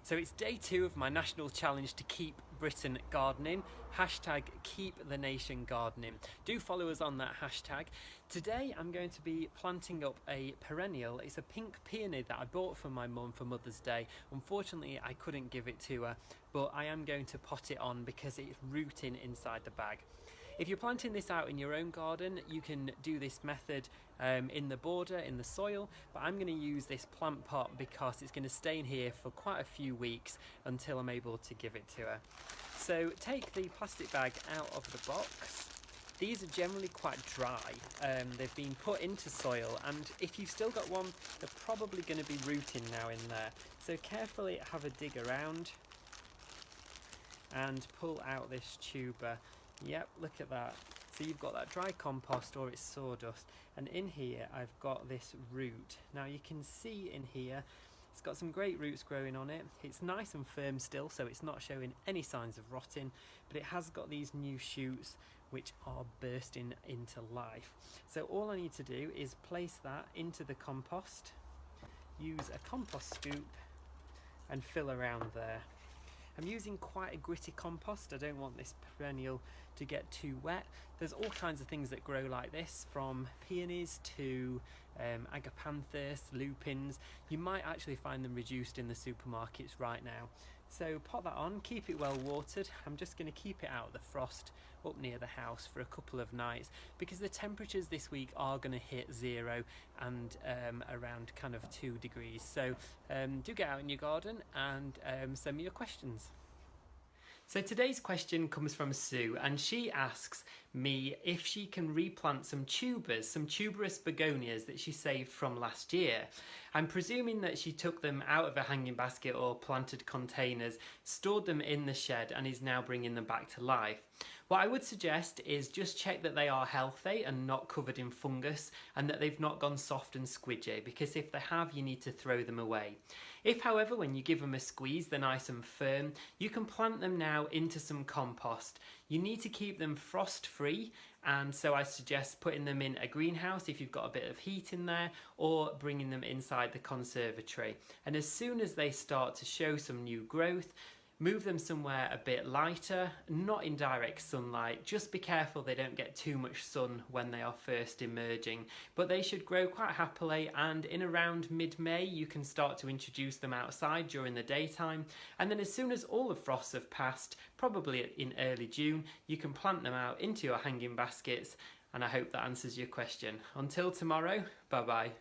So it's day 2 of my national challenge to keep Britain gardening. Hashtag keep the nation gardening. Do follow us on that hashtag. Today I'm going to be planting up a perennial. It's a pink peony that I bought for my mum for Mother's Day. Unfortunately I couldn't give it to her, but I am going to pot it on because it's rooting inside the bag. If you're planting this out in your own garden, you can do this method in the border, in the soil, but I'm going to use this plant pot because it's going to stay in here for quite a few weeks until I'm able to give it to her. So take the plastic bag out of the box. These are generally quite dry. They've been put into soil, and if you've still got one, they're probably going to be rooting now in there. So carefully have a dig around and pull out this tuber. Yep, look at that. So you've got that dry compost or it's sawdust, and in here I've got this root. Now you can see in here it's got some great roots growing on it. It's nice and firm still, so it's not showing any signs of rotting, but it has got these new shoots which are bursting into life. So all I need to do is place that into the compost, use a compost scoop and fill around there. I'm using quite a gritty compost. I don't want this perennial to get too wet. There's all kinds of things that grow like this, from peonies to agapanthus, lupins. You might actually find them reduced in the supermarkets right now. So pot that on, keep it well watered. I'm just going to keep it out of the frost up near the house for a couple of nights because the temperatures this week are going to hit 0 and around kind of 2 degrees. So do get out in your garden and send me your questions. So today's question comes from Sue, and she asks me if she can replant some tubers, some tuberous begonias that she saved from last year. I'm presuming that she took them out of a hanging basket or planted containers, stored them in the shed, and is now bringing them back to life. What I would suggest is just check that they are healthy and not covered in fungus, and that they've not gone soft and squidgy, because if they have, you need to throw them away. If, however, when you give them a squeeze, they're nice and firm, you can plant them now into some compost. You need to keep them frost free, and so I suggest putting them in a greenhouse if you've got a bit of heat in there, or bringing them inside the conservatory. And as soon as they start to show some new growth, move them somewhere a bit lighter, not in direct sunlight. Just be careful they don't get too much sun when they are first emerging. But they should grow quite happily, and in around mid-May you can start to introduce them outside during the daytime. And then as soon as all the frosts have passed, probably in early June, you can plant them out into your hanging baskets. And I hope that answers your question. Until tomorrow, bye bye.